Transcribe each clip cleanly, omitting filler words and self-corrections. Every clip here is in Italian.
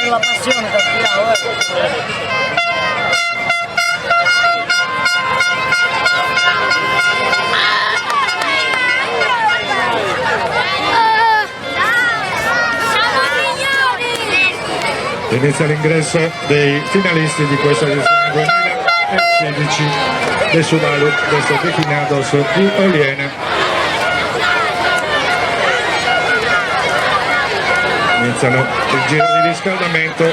la passione che spiravo, Inizia l'ingresso dei finalisti di questa edizione 2016 del Subaru desde Tequinados di Oliena. Iniziano il giro di riscaldamento.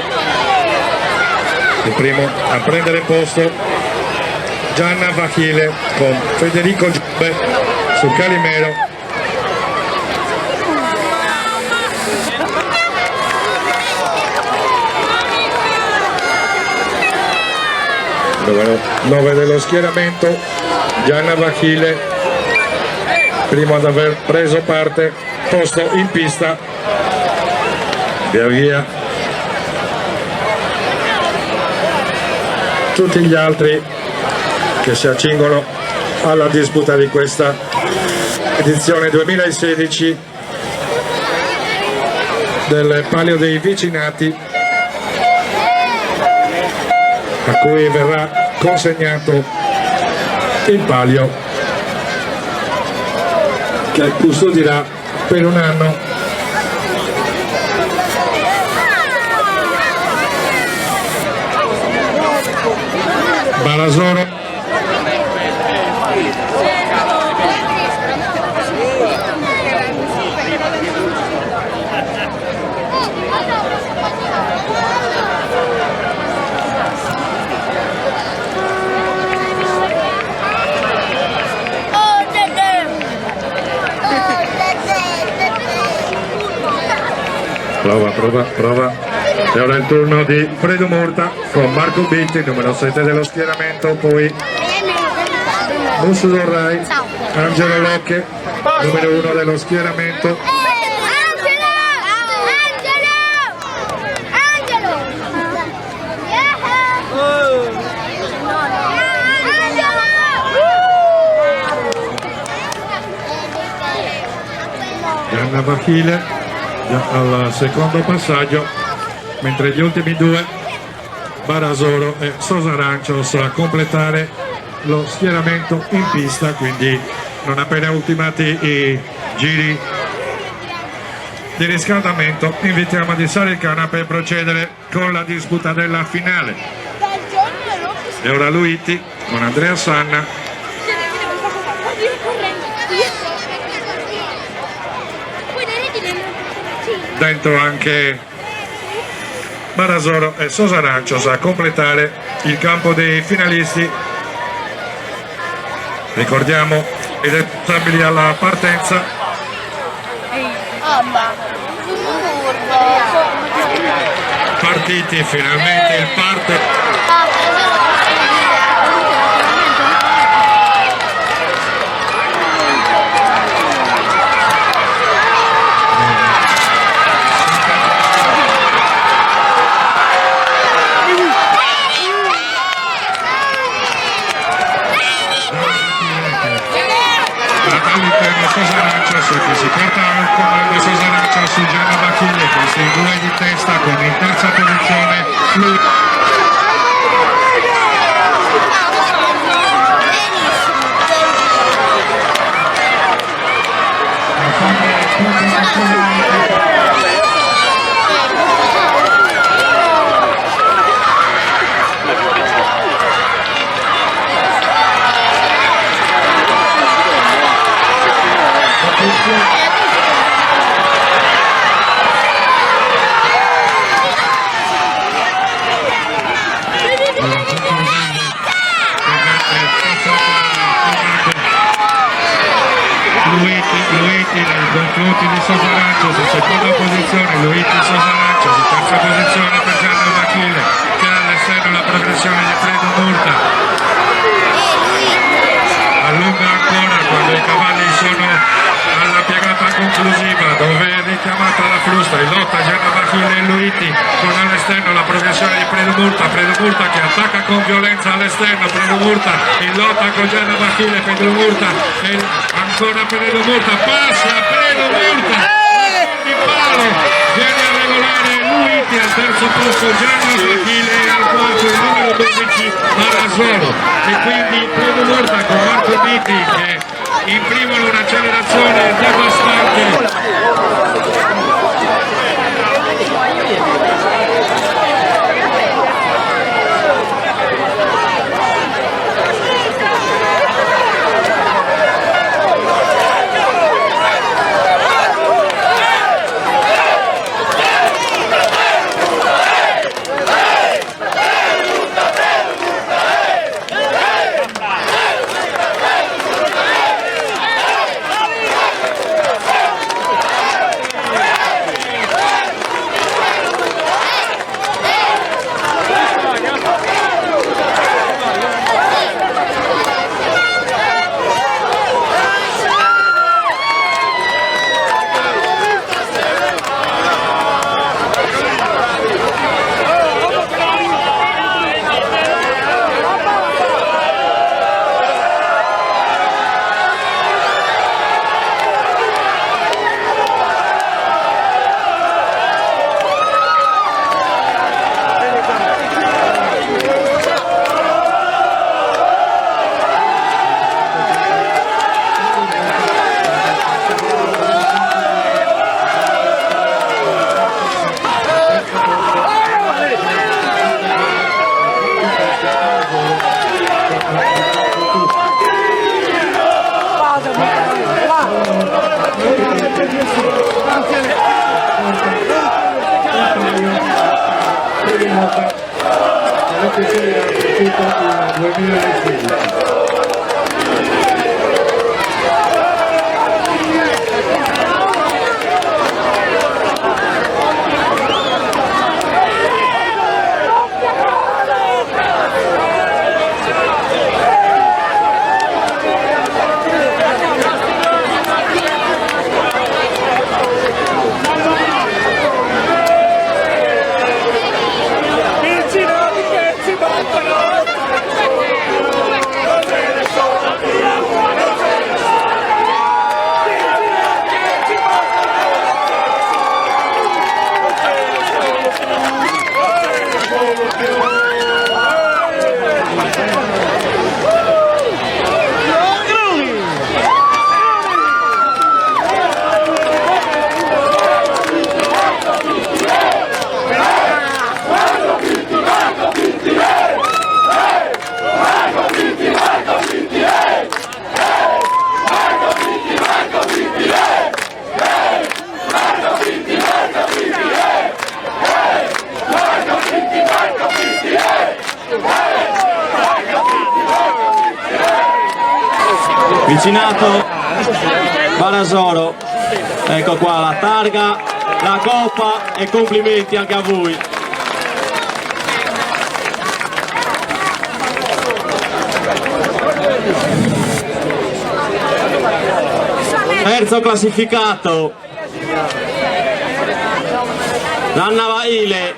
Il primo a prendere posto Gianna Vachile con Federico Giubbe sul Calimero. Numero 9 dello schieramento, Gianna Vachile, primo ad aver preso parte, posto in pista, via via tutti gli altri che si accingono alla disputa di questa edizione 2016 del Palio dei Vicinati, a cui verrà consegnato il palio che custodirà per un anno Barasoro. Prova. E ora il turno di Fredo Murta con Marco Bitti, numero 7 dello schieramento, poi Musso Dorrai, Angelo Locche, numero 1 dello schieramento. Gianna Vachile già al secondo passaggio, mentre gli ultimi due, Barasoro e Sosarancios, a completare lo schieramento in pista. Quindi non appena ultimati i giri di riscaldamento invitiamo a dissare il canna per procedere con la disputa della finale. E ora Luiti con Andrea Sanna, dentro anche Barasoro e Sosarancios a completare il campo dei finalisti. Ricordiamo i responsabili alla partenza. Partiti finalmente il parto. Che si porta al comando Sosarancios su Gianna Vachile, questi due di testa con in terza posizione lui. Luiti nei confronti di Sosarancios in seconda posizione, Luiti Sosarancios in terza posizione per Gianna Vachile, che ha all'esterno la progressione di Fredo Murta. Allunga ancora quando i cavalli sono alla piegata conclusiva, dove è richiamata la frusta, in lotta Gianna Vachile e Luiti, con all'esterno la progressione di Fredo Murta che attacca con violenza all'esterno, Fredo Murta in lotta con Gianna Vachile, Fredo Murta e ancora Fredo Murta, passa Fredo Murta di palo, viene a regolare Luiti al terzo posto. Barazolo e quindi Provo Morta con Marco Bitti che imprimono un'accelerazione devastante. Vicinato Barazolo, ecco qua la targa, la coppa e complimenti anche a voi. Terzo classificato Lanna Vaile,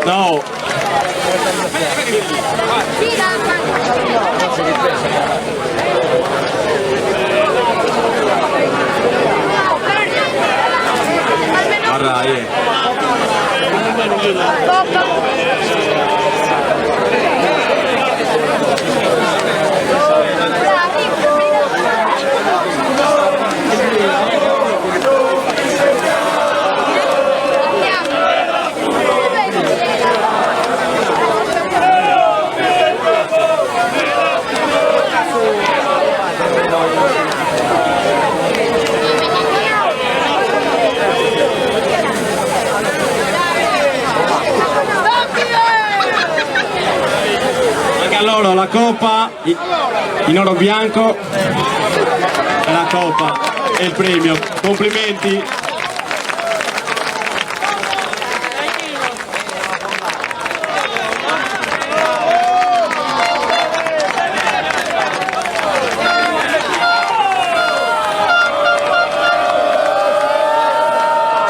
no. Guarda, loro la coppa in oro bianco e la coppa e il premio. Complimenti.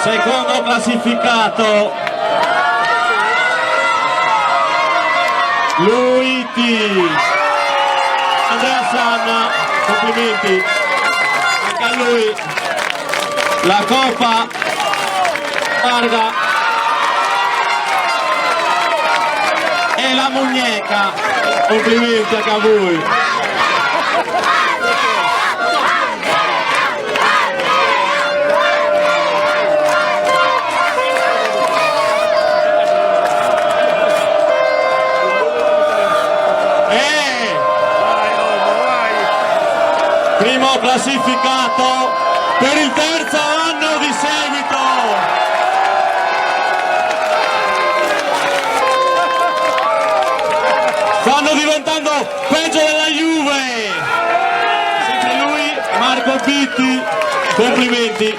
Secondo classificato Luiti, Andrea Sanna, complimenti anche a lui. La coppa, targa è la muñeca. Complimenti anche a voi. Primo classificato per il terzo anno di seguito. Stanno diventando peggio della Juve. Sempre lui, Marco Bitti. Complimenti.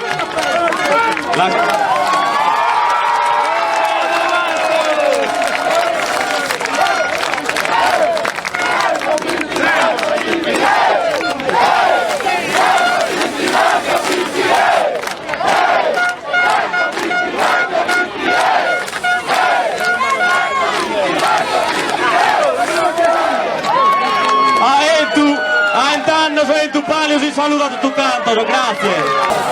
A Entu Palio si saluda tutto canto, grazie.